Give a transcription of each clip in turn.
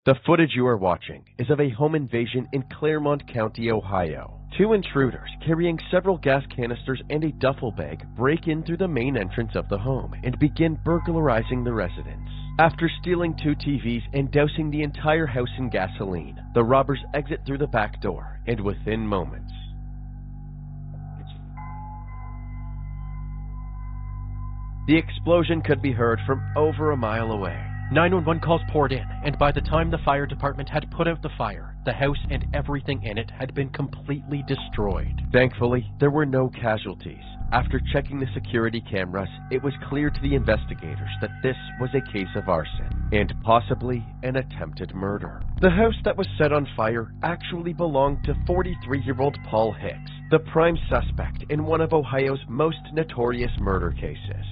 The footage you are watching is of a home invasion in Claremont County, Ohio. Two intruders carrying several gas canisters and a duffel bag break in through the main entrance of the home and begin burglarizing the residence. After stealing 2 TVs and dousing the entire house in gasoline, the robbers exit through the back door, and within moments, the explosion could be heard from over a mile away. 911 calls poured in, and by the time the fire department had put out the fire, the house and everything in it had been completely destroyed. Thankfully, there were no casualties. After checking the security cameras, it was clear to the investigators that this was a case of arson, and possibly an attempted murder. The house that was set on fire actually belonged to 43-year-old Paul Hicks, the prime suspect in one of Ohio's most notorious murder cases.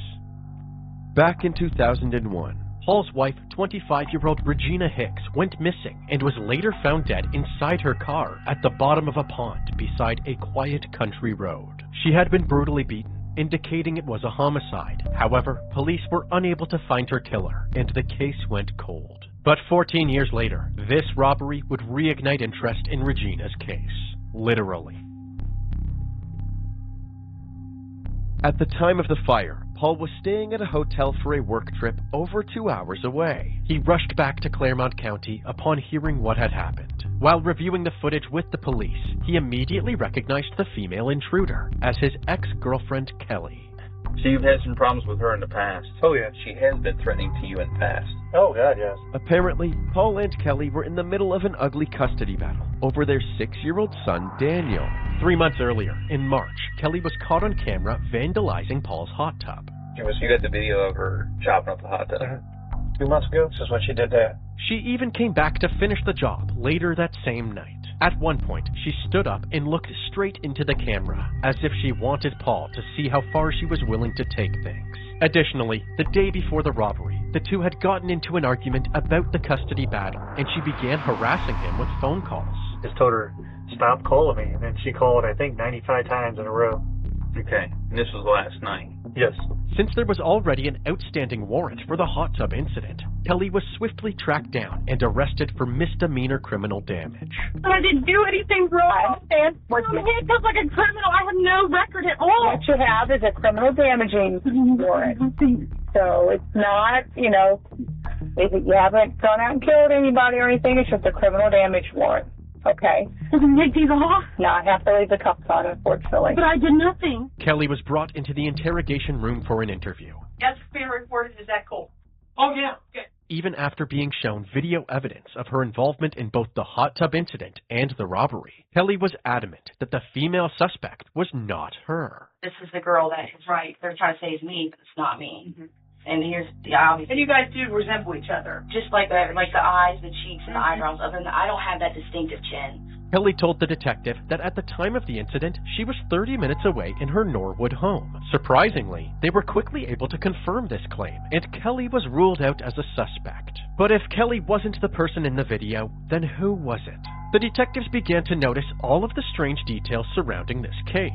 Back in 2001, Paul's wife, 25-year-old Regina Hicks, went missing and was later found dead inside her car at the bottom of a pond beside a quiet country road. She had been brutally beaten, indicating it was a homicide. However, police were unable to find her killer, and the case went cold. But 14 years later, this robbery would reignite interest in Regina's case. Literally. At the time of the fire, Paul was staying at a hotel for a work trip over 2 hours away. He rushed back to Claremont County upon hearing what had happened. While reviewing the footage with the police, he immediately recognized the female intruder as his ex-girlfriend Kelly. So you've had some problems with her in the past? Oh, yeah. She has been threatening to you in the past? Oh, God, yes. Apparently, Paul and Kelly were in the middle of an ugly custody battle over their 6-year-old son, Daniel. 3 months earlier, in March, Kelly was caught on camera vandalizing Paul's hot tub. You got the video of her chopping up the hot tub? 2 months ago, this is when she did that. She even came back to finish the job later that same night. At one point, she stood up and looked straight into the camera, as if she wanted Paul to see how far she was willing to take things. Additionally, the day before the robbery, the two had gotten into an argument about the custody battle, and she began harassing him with phone calls. Just told her, stop calling me, and then she called, I think, 95 times in a row. Okay, and this was last night? Yes. Since there was already an outstanding warrant for the hot tub incident, Kelly was swiftly tracked down and arrested for misdemeanor criminal damage. I didn't do anything wrong. I'm handcuffed like a criminal. I have no record at all. What you have is a criminal damaging warrant. So it's not, if you haven't gone out and killed anybody or anything, it's just a criminal damage warrant. Okay. Doesn't take these off? No, I have to leave the cuffs on, unfortunately. But I did nothing. Kelly was brought into the interrogation room for an interview. That's being recorded. Is that cool? Oh, yeah. Good. Even after being shown video evidence of her involvement in both the hot tub incident and the robbery, Kelly was adamant that the female suspect was not her. This is the girl that is right. They're trying to say it's me, but it's not me. Mm-hmm. And here's the obvious. And you guys do resemble each other. Just like the eyes, the cheeks, and the eyebrows. Other than that, I don't have that distinctive chin. Kelly told the detective that at the time of the incident, she was 30 minutes away in her Norwood home. Surprisingly, they were quickly able to confirm this claim, and Kelly was ruled out as a suspect. But if Kelly wasn't the person in the video, then who was it? The detectives began to notice all of the strange details surrounding this case.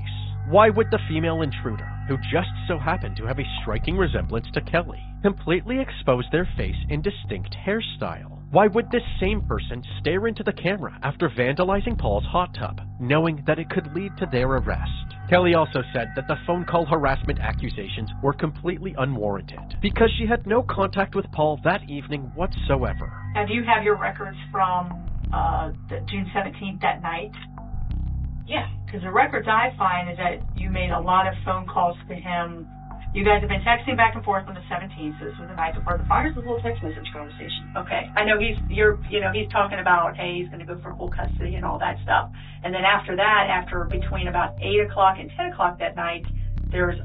Why would the female intruder, who just so happened to have a striking resemblance to Kelly, completely expose their face in distinct hairstyle? Why would this same person stare into the camera after vandalizing Paul's hot tub, knowing that it could lead to their arrest? Kelly also said that the phone call harassment accusations were completely unwarranted, because she had no contact with Paul that evening whatsoever. Do you have your records from the June 17th that night? Yeah. Because the records I find is that you made a lot of phone calls to him. You guys have been texting back and forth on the 17th, so this was the night before the fire. Here's a little text message conversation. Okay. I know he's talking about, hey, he's going to go for full custody and all that stuff. And then after that, between about 8 o'clock and 10 o'clock that night, there's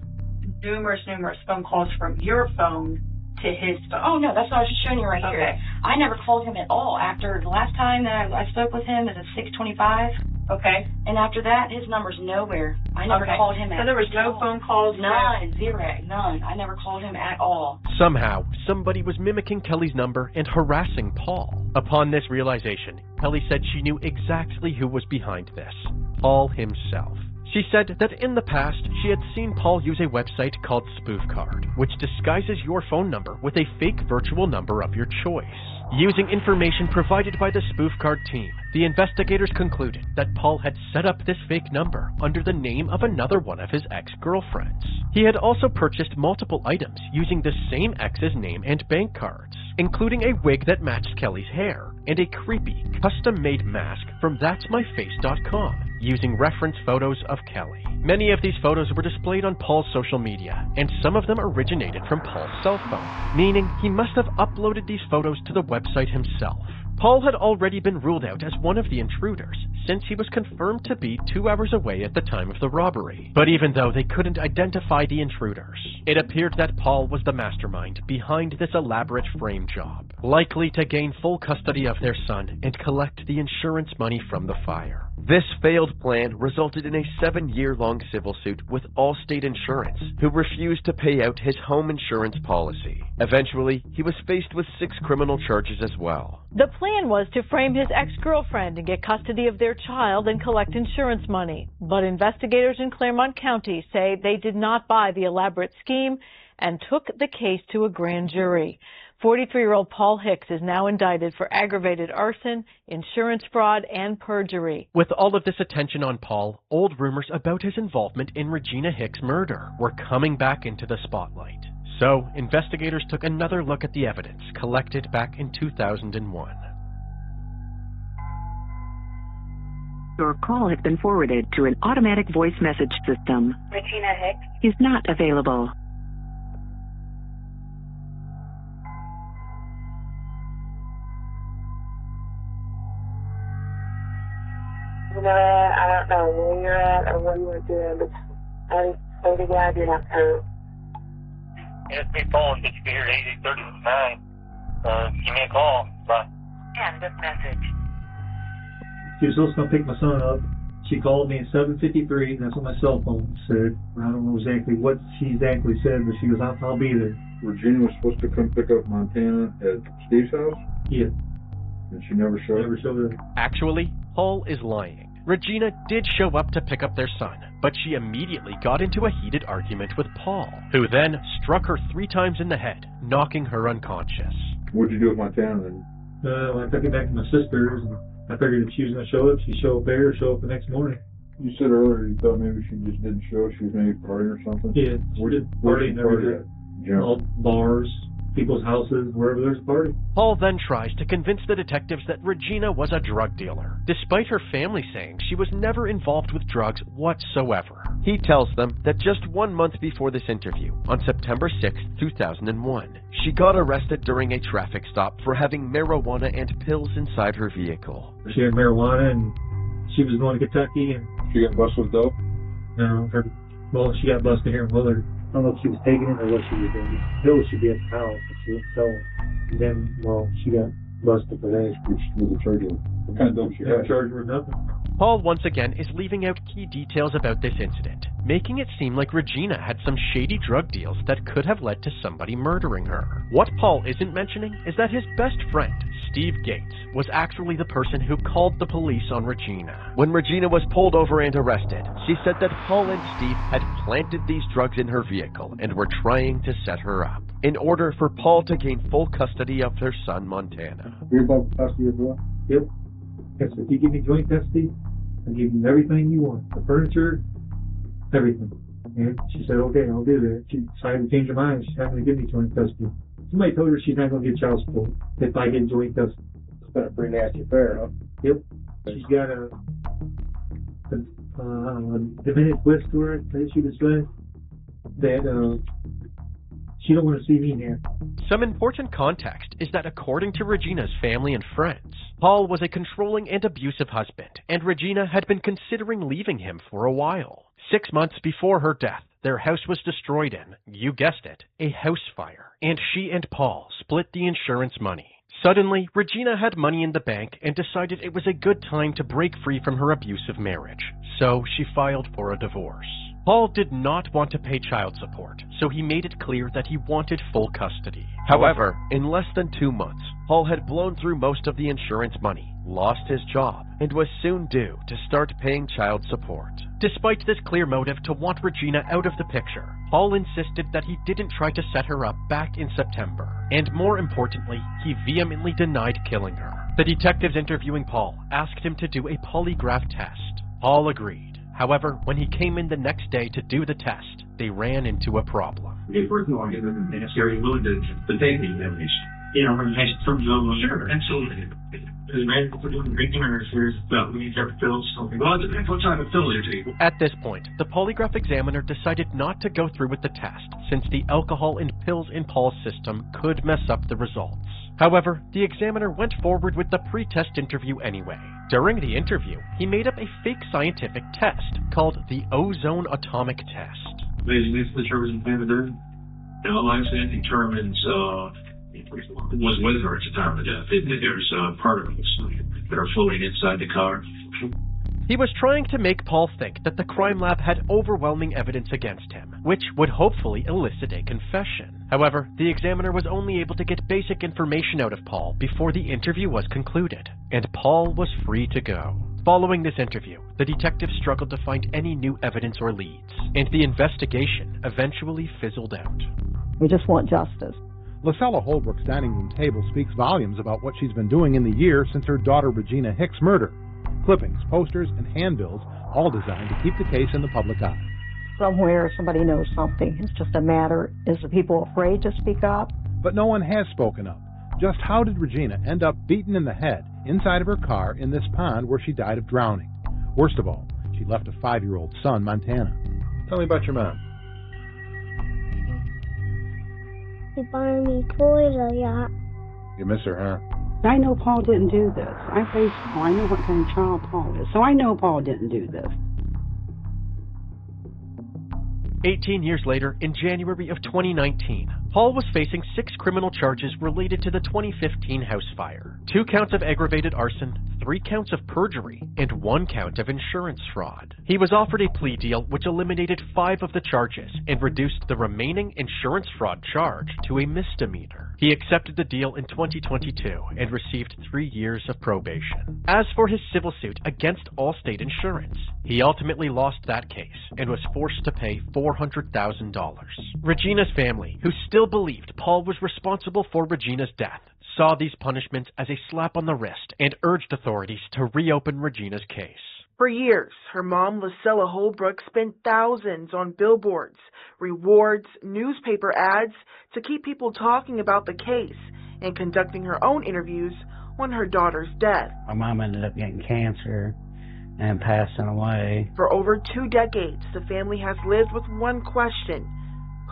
numerous phone calls from your phone to his phone. Oh, no, that's what I was just showing you right here. Okay. I never called him at all. After the last time that I spoke with him, it was at 6:25. Okay. And after that, his number's nowhere. I never called him at all. So there was no phone calls? None. Zero. None. I never called him at all. Somehow, somebody was mimicking Kelly's number and harassing Paul. Upon this realization, Kelly said she knew exactly who was behind this. Paul himself. She said that in the past, she had seen Paul use a website called SpoofCard, which disguises your phone number with a fake virtual number of your choice. Using information provided by the SpoofCard team, the investigators concluded that Paul had set up this fake number under the name of another one of his ex-girlfriends. He had also purchased multiple items using the same ex's name and bank cards, including a wig that matched Kelly's hair and a creepy, custom-made mask from that'smyface.com using reference photos of Kelly. Many of these photos were displayed on Paul's social media, and some of them originated from Paul's cell phone, meaning he must have uploaded these photos to the website himself. Paul had already been ruled out as one of the intruders, since he was confirmed to be 2 hours away at the time of the robbery. But even though they couldn't identify the intruders, it appeared that Paul was the mastermind behind this elaborate frame job, likely to gain full custody of their son and collect the insurance money from the fire. This failed plan resulted in a 7-year-long civil suit with Allstate Insurance, who refused to pay out his home insurance policy. Eventually, he was faced with 6 criminal charges as well. The plan was to frame his ex-girlfriend and get custody of their child and collect insurance money. But investigators in Claremont County say they did not buy the elaborate scheme and took the case to a grand jury. 43-year-old Paul Hicks is now indicted for aggravated arson, insurance fraud, and perjury. With all of this attention on Paul, old rumors about his involvement in Regina Hicks' murder were coming back into the spotlight. So, investigators took another look at the evidence collected back in 2001. Your call has been forwarded to an automatic voice message system. Regina Hicks? Is not available. You know, I don't know where you're at or what you were doing, but I swear to God, you're not hurt. It's me, Paul. Did you be here at 8:39? Give me a call. Bye. End of message. She was supposed to come pick my son up. She called me at 7:53. That's what my cell phone said. I don't know exactly what she exactly said, but she goes, I'll be there. Regina was supposed to come pick up Montana at Steve's house? Yeah. And she never showed up? Never showed up. Actually, Paul is lying. Regina did show up to pick up their son, but she immediately got into a heated argument with Paul, who then struck her 3 times in the head, knocking her unconscious. What'd you do with Montana then? I took it back to my sister's, and I figured if she was going to show up, she'd show up there or show up the next morning. You said earlier you thought maybe she just didn't show. She was maybe partying or something? Yeah, she did partying everywhere. All bars, people's houses, wherever there's a party. Paul then tries to convince the detectives that Regina was a drug dealer, despite her family saying she was never involved with drugs whatsoever. He tells them that just 1 month before this interview, on September 6, 2001, she got arrested during a traffic stop for having marijuana and pills inside her vehicle. She had marijuana and she was going to Kentucky and... She got busted with dope? No, she got busted here in Willard. I don't know if she was taking it or what she was doing. Pills should be at the house, but she didn't sell it. And then, she got busted for that. Which was a charge of? What kind of dope she had? Charged with nothing. Paul once again is leaving out key details about this incident, making it seem like Regina had some shady drug deals that could have led to somebody murdering her. What Paul isn't mentioning is that his best friend, Steve Gates, was actually the person who called the police on Regina. When Regina was pulled over and arrested, she said that Paul and Steve had planted these drugs in her vehicle and were trying to set her up, in order for Paul to gain full custody of their son, Montana. You're about to custody as well? Yep. Yes, if you give me joint custody, I'll give you everything you want. The furniture, everything. And she said, okay, I'll do that. She decided to change her mind. She's not going to give me joint custody. Somebody told her she's not going to get child support if I get joint custody. It's been a pretty nasty affair, huh? Yep. She's got a diminished twist to her, the issue this way, that she don't want to see me here. Some important context is that according to Regina's family and friends, Paul was a controlling and abusive husband, and Regina had been considering leaving him for a while. 6 months before her death, their house was destroyed in, you guessed it, a house fire, and she and Paul split the insurance money. Suddenly, Regina had money in the bank and decided it was a good time to break free from her abusive marriage, so she filed for a divorce. Paul did not want to pay child support, so he made it clear that he wanted full custody. However, in less than 2 months, Paul had blown through most of the insurance money, lost his job, and was soon due to start paying child support. Despite this clear motive to want Regina out of the picture, Paul insisted that he didn't try to set her up back in September, and more importantly, he vehemently denied killing her. The detectives interviewing Paul asked him to do a polygraph test. Paul agreed. However, when he came in the next day to do the test, they ran into a problem. First of all, it's very willing to take the evidence. You know, when you from the sure, absolutely. At this point, the polygraph examiner decided not to go through with the test, since the alcohol and pills in Paul's system could mess up the results. However, the examiner went forward with the pre-test interview anyway. During the interview, he made up a fake scientific test called the ozone atomic test. Basically, the determines was with her at the time of death. There's particles that are floating inside the car. He was trying to make Paul think that the crime lab had overwhelming evidence against him, which would hopefully elicit a confession. However, the examiner was only able to get basic information out of Paul before the interview was concluded, and Paul was free to go. Following this interview, the detectives struggled to find any new evidence or leads, and the investigation eventually fizzled out. We just want justice. Lucella Holbrook's dining room table speaks volumes about what she's been doing in the year since her daughter Regina Hicks' murder. Clippings, posters, and handbills, all designed to keep the case in the public eye. Somewhere somebody knows something. It's just a matter, is the people afraid to speak up? But no one has spoken up. Just how did Regina end up beaten in the head inside of her car in this pond where she died of drowning? Worst of all, she left a 5-year-old son, Montana. Tell me about your mom. She bought me toys a lot. You miss her, huh? I know Paul didn't do this. I raised Paul. I know what kind of child Paul is. So I know Paul didn't do this. 18 years later, in January of 2019, Paul was facing 6 criminal charges related to the 2015 house fire. 2 counts of aggravated arson, 3 counts of perjury, and 1 count of insurance fraud. He was offered a plea deal which eliminated 5 of the charges and reduced the remaining insurance fraud charge to a misdemeanor. He accepted the deal in 2022 and received 3 years of probation. As for his civil suit against Allstate Insurance, he ultimately lost that case and was forced to pay $400,000. Regina's family, who still believed Paul was responsible for Regina's death, saw these punishments as a slap on the wrist and urged authorities to reopen Regina's case. For years, her mom, Lucella Holbrook, spent thousands on billboards, rewards, newspaper ads to keep people talking about the case and conducting her own interviews on her daughter's death. My mom ended up getting cancer and passing away. For over 2 decades, the family has lived with one question: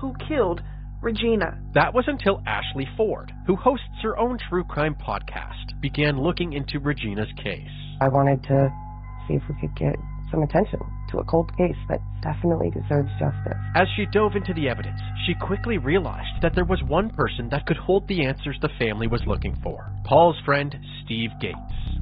who killed Regina? That was until Ashley Ford, who hosts her own true crime podcast, began looking into Regina's case. I wanted to see if we could get some attention to a cold case that definitely deserves justice. As she dove into the evidence, she quickly realized that there was one person that could hold the answers the family was looking for: Paul's friend, Steve Gates.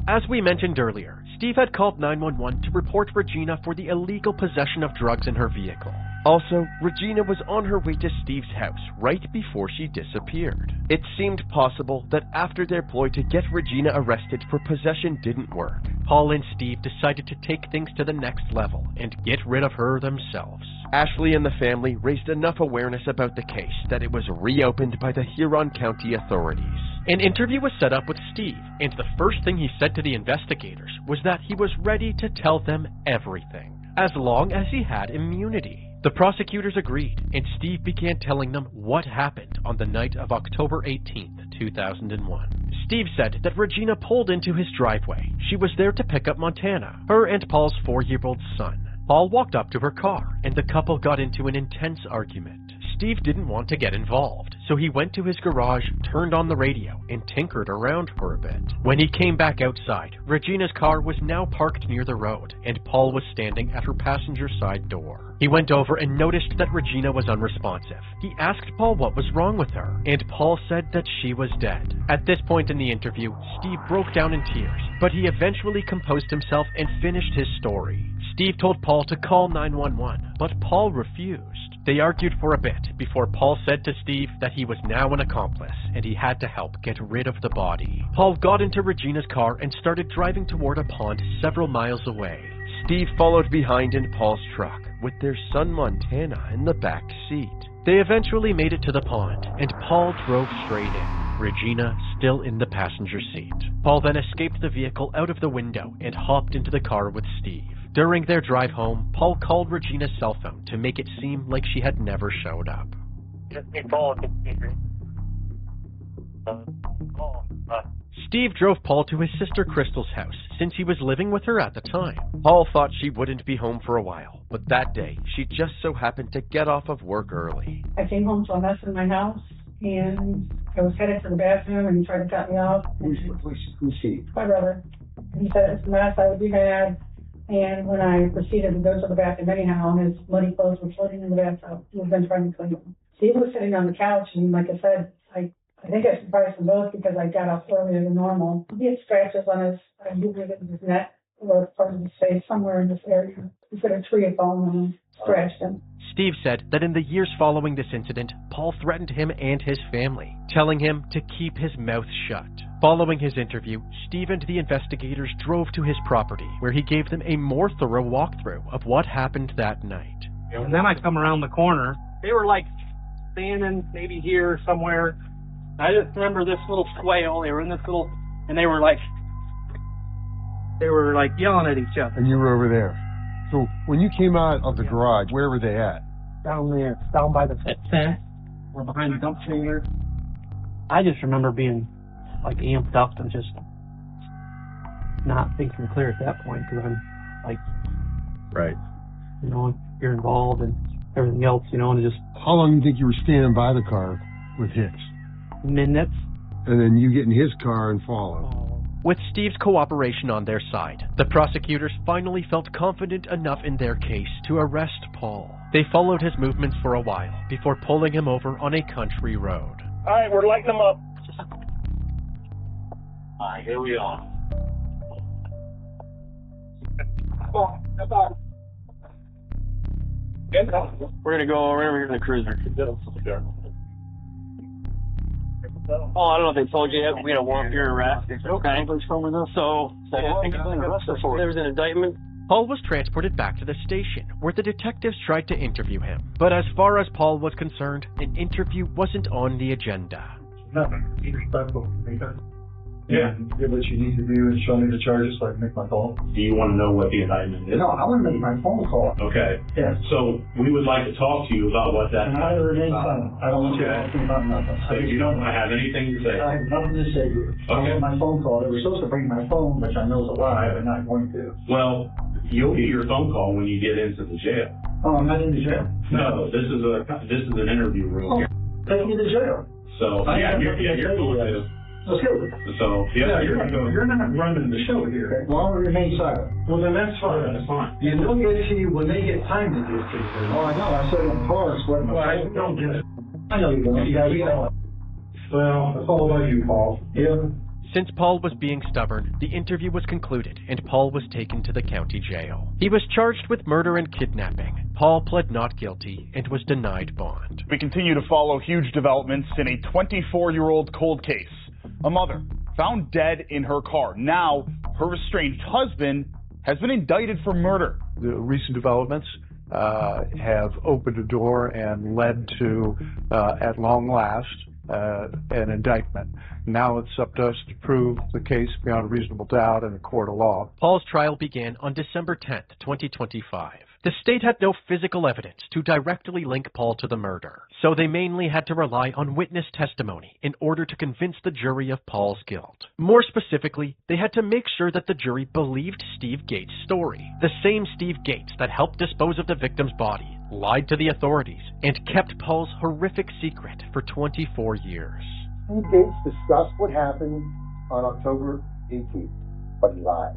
As we mentioned earlier, Steve had called 911 to report Regina for the illegal possession of drugs in her vehicle. Also, Regina was on her way to Steve's house right before she disappeared. It seemed possible that after their ploy to get Regina arrested for possession didn't work, Paul and Steve decided to take things to the next level and get rid of her themselves. Ashley and the family raised enough awareness about the case that it was reopened by the Huron County authorities. An interview was set up with Steve, and the first thing he said to the investigators was that he was ready to tell them everything, as long as he had immunity. The prosecutors agreed, and Steve began telling them what happened on the night of October 18th, 2001. Steve said that Regina pulled into his driveway. She was there to pick up Montana, her and Paul's 4-year-old son. Paul walked up to her car, and the couple got into an intense argument. Steve didn't want to get involved, so he went to his garage, turned on the radio, and tinkered around for a bit. When he came back outside, Regina's car was now parked near the road, and Paul was standing at her passenger side door. He went over and noticed that Regina was unresponsive. He asked Paul what was wrong with her, and Paul said that she was dead. At this point in the interview, Steve broke down in tears, but he eventually composed himself and finished his story. Steve told Paul to call 911, but Paul refused. They argued for a bit before Paul said to Steve that he was now an accomplice and he had to help get rid of the body. Paul got into Regina's car and started driving toward a pond several miles away. Steve followed behind in Paul's truck with their son Montana in the back seat. They eventually made it to the pond, and Paul drove straight in, Regina still in the passenger seat. Paul then escaped the vehicle out of the window and hopped into the car with Steve. During their drive home, Paul called Regina's cell phone to make it seem like she had never showed up. Steve drove Paul to his sister Crystal's house since he was living with her at the time. Paul thought she wouldn't be home for a while, but that day she just so happened to get off of work early. I came home to a mess in my house, and I was headed to the bathroom, and he tried to cut me off. Who's he? My brother. He said it's a mess, I would be mad. And when I proceeded to go to the bathroom anyhow, his muddy clothes were floating in the bathtub. He had been trying to clean them. Steve was sitting on the couch, and like I said, I think I surprised them both because I got off earlier than normal. He had scratches on his neck or part of his face, somewhere in this area. He said a tree had fallen on him, scratched him. Steve said that in the years following this incident, Paul threatened him and his family, telling him to keep his mouth shut. Following his interview, Steve and the investigators drove to his property, where he gave them a more thorough walkthrough of what happened that night. And then I come around the corner. They were like standing maybe here somewhere. I just remember this little swale. They were in this little, and they were like yelling at each other. And you were over there. So when you came out of the garage, where were they at? Down there, down by the fence, or behind the dump trailer. I just remember being like amped up and just not thinking clear at that point because I'm like, right, you know, you're involved and everything else, you know, and just. How long do you think you were standing by the car with Hicks? Minutes. And then you get in his car and follow. With Steve's cooperation on their side, the prosecutors finally felt confident enough in their case to arrest Paul. They followed his movements for a while before pulling him over on a country road. All right, we're lighting them up. All right, here we are. We're gonna go over here in the cruiser. Oh, I don't know if they told you yet. We had a warrant for arrest. Okay. So there was an indictment. Paul was transported back to the station, where the detectives tried to interview him. But as far as Paul was concerned, an interview wasn't on the agenda. Yeah, do what you need to do and show me the charges so I can make my call. Do you want to know what the indictment is? No, I want to make my phone call. Okay. Yes. So we would like to talk to you about what that. And I remain silent. I don't want to talk about nothing. So you don't have anything to say? I have nothing to say to you. Okay. I want my phone call. They were supposed to bring my phone, which I know is a lie, but not going to. Well, you'll get your phone call when you get into the jail. Oh, I'm not in the jail. No, this is an interview room. Oh, take me to jail. So yeah, you're going to. Let's go. So yeah, you're not running the show here. Well, I'll remain silent. Well, then that's fine. That's fine. You don't get to you when they get time to do things. Oh, I know. I said in cars. Well, I don't get it. I know you don't. You know. Well, it's all about you, Paul. Yeah. Since Paul was being stubborn, the interview was concluded and Paul was taken to the county jail. He was charged with murder and kidnapping. Paul pled not guilty and was denied bond. We continue to follow huge developments in a 24-year-old cold case. A mother found dead in her car. Now, her estranged husband has been indicted for murder. The recent developments have opened a door and led to, at long last, an indictment. Now it's up to us to prove the case beyond a reasonable doubt in a court of law. Paul's trial began on December 10th, 2025. The state had no physical evidence to directly link Paul to the murder, so they mainly had to rely on witness testimony in order to convince the jury of Paul's guilt. More specifically, they had to make sure that the jury believed Steve Gates' story, the same Steve Gates that helped dispose of the victim's body, lied to the authorities, and kept Paul's horrific secret for 24 years. Steve Gates discussed what happened on October 18th, but he lied.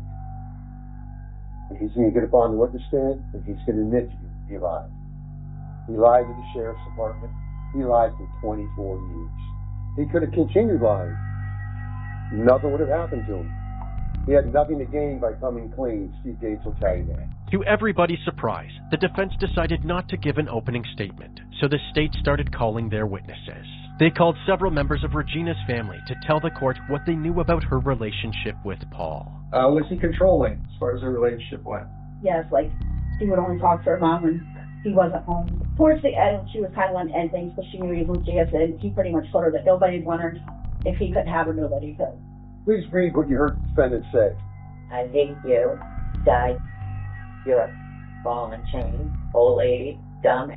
And he's going to get up on the witness stand, and he's going to admit to you he lied. He lied to the sheriff's department. He lied for 24 years. He could have continued lying. Nothing would have happened to him. He had nothing to gain by coming clean. Steve Gates will tell you that. To everybody's surprise, the defense decided not to give an opening statement, so the state started calling their witnesses. They called several members of Regina's family to tell the court what they knew about her relationship with Paul. Was he controlling as far as their relationship went? yes, like, she would only talk to her mom when he wasn't home. Towards the end, she was kind of on end things, but she knew he was JSN. He pretty much told her that nobody'd want her. If he couldn't have her, nobody could. Please read what you heard the defendant say. I hate you, die. You're a ball and chain, old lady, dumb.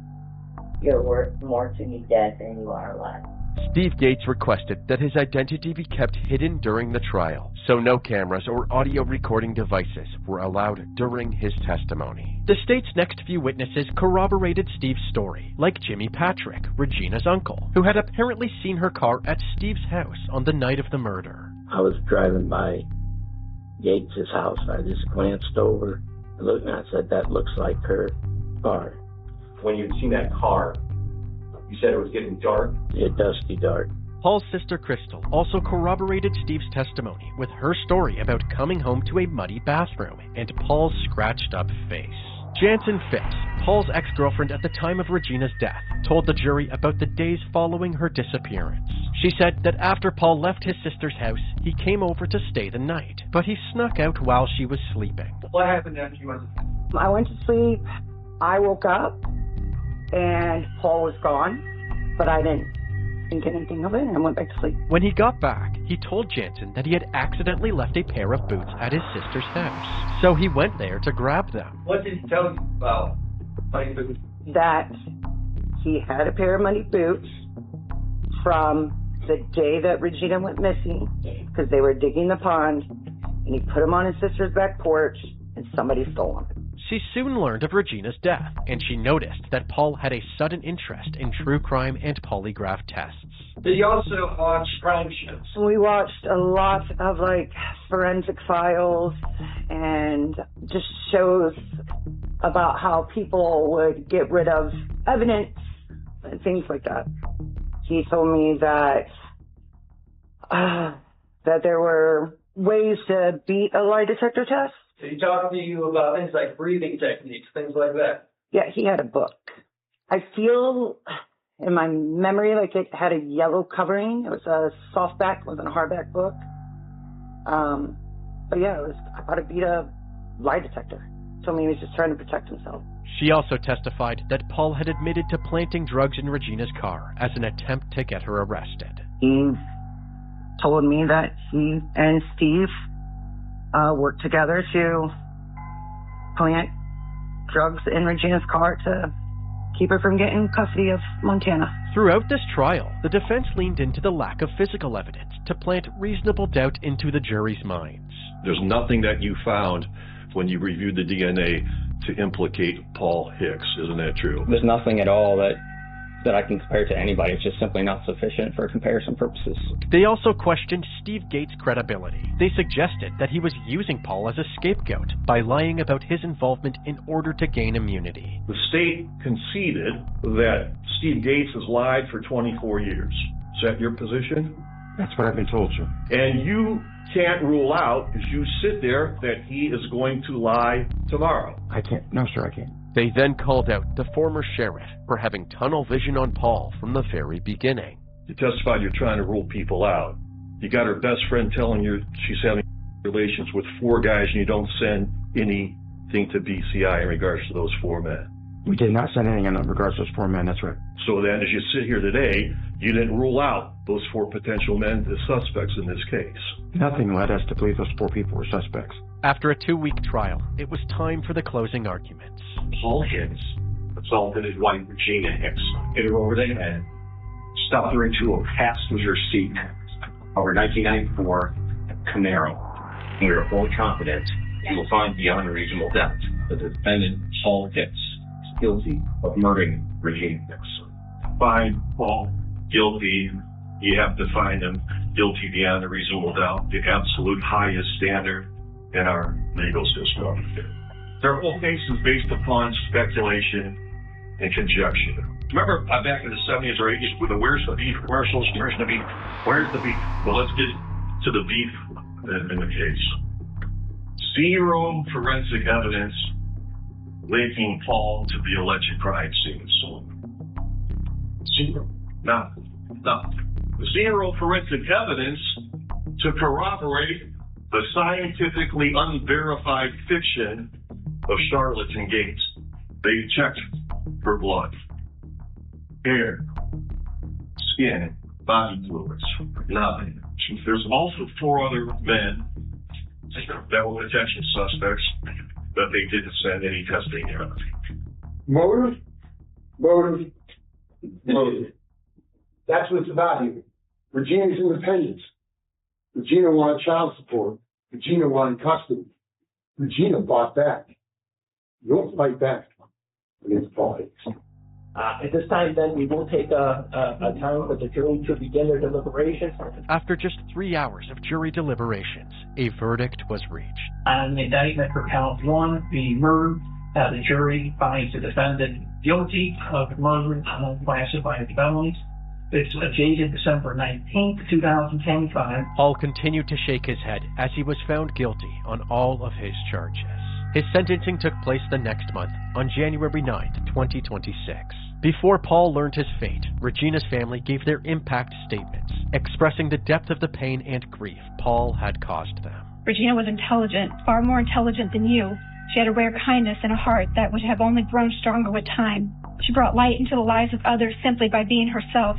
You're worth more to me dead than you are alive. Steve Gates requested that his identity be kept hidden during the trial, so no cameras or audio recording devices were allowed during his testimony. The state's next few witnesses corroborated Steve's story, like Jimmy Patrick, Regina's uncle, who had apparently seen her car at Steve's house on the night of the murder. I was driving by Gates' house. I just glanced over, looked, and I said, that looks like her car. When you'd seen that car, you said it was getting dark? Yeah, dusty dark. Paul's sister Crystal also corroborated Steve's testimony with her story about coming home to a muddy bathroom and Paul's scratched up face. Jansen Phipps, Paul's ex-girlfriend at the time of Regina's death, told the jury about the days following her disappearance. She said that after Paul left his sister's house, he came over to stay the night, but he snuck out while she was sleeping. What happened after you went to sleep? I went to sleep, I woke up, and Paul was gone, but I didn't think anything of it, and I went back to sleep. When he got back, he told Jansen that he had accidentally left a pair of boots at his sister's house, so he went there to grab them. What did he tell you about muddy boots? That he had a pair of muddy boots from the day that Regina went missing, because they were digging the pond, and he put them on his sister's back porch, and somebody stole them. She soon learned of Regina's death, and she noticed that Paul had a sudden interest in true crime and polygraph tests. Did you also watch crime shows? We watched a lot of, like, forensic files and just shows about how people would get rid of evidence and things like that. He told me that there were ways to beat a lie detector test. Did he talk to you about things like breathing techniques, things like that? Yeah, he had a book. I feel in my memory like it had a yellow covering. It was a softback, it wasn't a hardback book. But yeah, it was how to beat a lie detector. Told me he was just trying to protect himself. She also testified that Paul had admitted to planting drugs in Regina's car as an attempt to get her arrested. He told me that he and Steve worked together to plant drugs in Regina's car to keep her from getting custody of Montana. Throughout this trial, the defense leaned into the lack of physical evidence to plant reasonable doubt into the jury's minds. There's nothing that you found when you reviewed the DNA to implicate Paul Hicks. Isn't that true? There's nothing at all that I can compare to anybody. It's just simply not sufficient for comparison purposes. They also questioned Steve Gates' credibility. They suggested that he was using Paul as a scapegoat by lying about his involvement in order to gain immunity. The state conceded that Steve Gates has lied for 24 years. Is that your position? That's what I've been told, sir. And you can't rule out, as you sit there, that he is going to lie tomorrow. I can't. No, sir, I can't. They then called out the former sheriff for having tunnel vision on Paul from the very beginning. You testified you're trying to rule people out. You got her best friend telling you she's having relations with 4 guys and you don't send anything to BCI in regards to those 4 men. We did not send anything in regards to those 4 men, that's right. So then, as you sit here today, you didn't rule out those 4 potential men as suspects in this case. Nothing led us to believe those 4 people were suspects. After a 2-week trial, it was time for the closing arguments. Paul Hicks assaulted his wife, Regina Hicks, hit her over the head, stuffed her into a passenger seat of her 1994 Camaro. We are fully confident we will find beyond a reasonable doubt that the defendant, Paul Hicks, is guilty of murdering Regina Hicks. To find Paul guilty, you have to find him guilty beyond a reasonable doubt, the absolute highest standard in our legal system. Their whole case is based upon speculation and conjecture. Remember back in the 70s or 80s with the where's the beef commercials, where's the beef? Where's the beef? Well, let's get to the beef in the case. 0 forensic evidence linking Paul to the alleged crime scene. 0. Nothing. 0 forensic evidence to corroborate the scientifically unverified fiction of Charlotte and Gates. They checked for blood, hair, skin, body fluids, nothing. There's also 4 other men that were potential suspects that they didn't send any testing out. Motive? That's what's about here. Regina's independence. Regina wanted child support. Regina wanted custody. Regina fought back. You don't fight back against Paul Hicks. At this time, then, we will take a time for the jury to begin their deliberations. After just 3 hours of jury deliberations, a verdict was reached. On the indictment for count 1, the murder, the jury finds the defendant guilty of murder on unclassified felonies. It's dated December 19th, 2025. Paul continued to shake his head as he was found guilty on all of his charges. His sentencing took place the next month, on January 9th, 2026. Before Paul learned his fate, Regina's family gave their impact statements, expressing the depth of the pain and grief Paul had caused them. Regina was intelligent, far more intelligent than you. She had a rare kindness and a heart that would have only grown stronger with time. She brought light into the lives of others simply by being herself.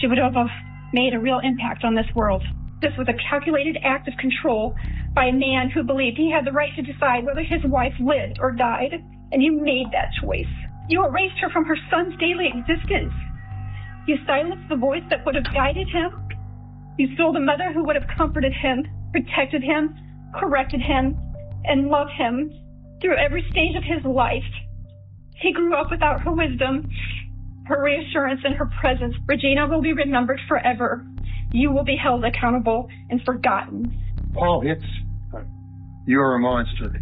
She would have made a real impact on this world. This was a calculated act of control by a man who believed he had the right to decide whether his wife lived or died, and you made that choice. You erased her from her son's daily existence. You silenced the voice that would have guided him. You stole the mother who would have comforted him, protected him, corrected him, and loved him through every stage of his life. He grew up without her wisdom, her reassurance, and her presence. Regina will be remembered forever. You will be held accountable and forgotten. Paul Hicks, you are a monster.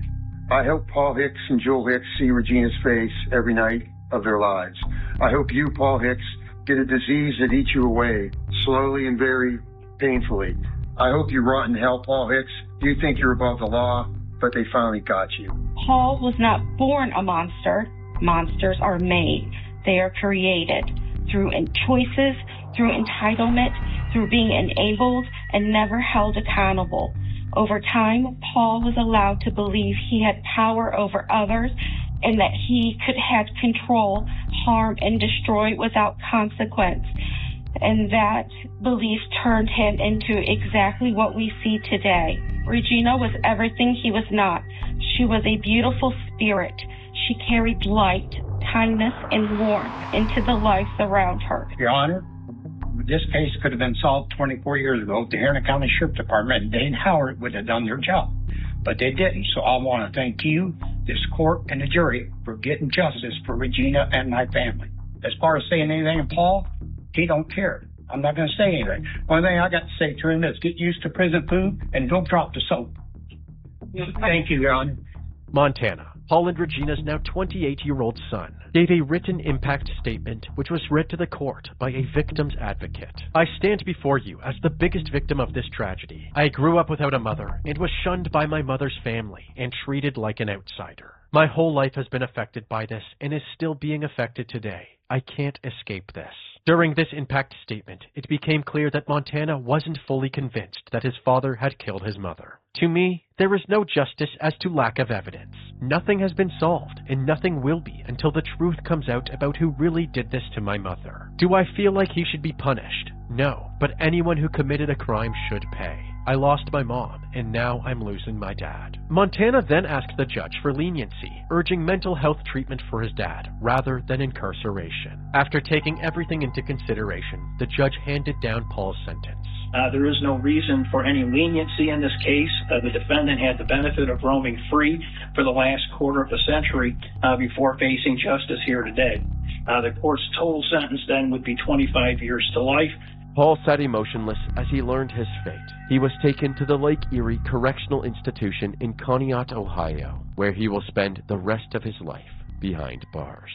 I hope Paul Hicks and Joel Hicks see Regina's face every night of their lives. I hope you, Paul Hicks, get a disease that eats you away, slowly and very painfully. I hope you rot in hell, Paul Hicks. You think you're above the law, but they finally got you. Paul was not born a monster. Monsters are made. They are created through choices, through entitlement, through being enabled and never held accountable. Over time, Paul was allowed to believe he had power over others and that he could have control, harm, and destroy without consequence. And that belief turned him into exactly what we see today. Regina was everything he was not. She was a beautiful spirit. She carried light, kindness, and warmth into the lives around her. Your Honor, this case could have been solved 24 years ago if the Hernando County Sheriff's Department and Dane Howard would have done their job. But they didn't, so I want to thank you, this court, and the jury for getting justice for Regina and my family. As far as saying anything to Paul, he don't care. I'm not going to say anything. One thing I got to say to him is get used to prison food and don't drop the soap. Thank you, Your Honor. Montana. Paul and Regina's now 28-year-old son gave a written impact statement which was read to the court by a victim's advocate. I stand before you as the biggest victim of this tragedy. I grew up without a mother and was shunned by my mother's family and treated like an outsider. My whole life has been affected by this and is still being affected today. I can't escape this. During this impact statement, it became clear that Montana wasn't fully convinced that his father had killed his mother. To me, there is no justice as to lack of evidence. Nothing has been solved, and nothing will be until the truth comes out about who really did this to my mother. Do I feel like he should be punished? No, but anyone who committed a crime should pay. I lost my mom, and now I'm losing my dad. Montana then asked the judge for leniency, urging mental health treatment for his dad, rather than incarceration. After taking everything into consideration, the judge handed down Paul's sentence. There is no reason for any leniency in this case. The defendant had the benefit of roaming free for the last quarter of a century before facing justice here today. The court's total sentence then would be 25 years to life. Paul sat emotionless as he learned his fate. He was taken to the Lake Erie Correctional Institution in Conneaut, Ohio, where he will spend the rest of his life behind bars.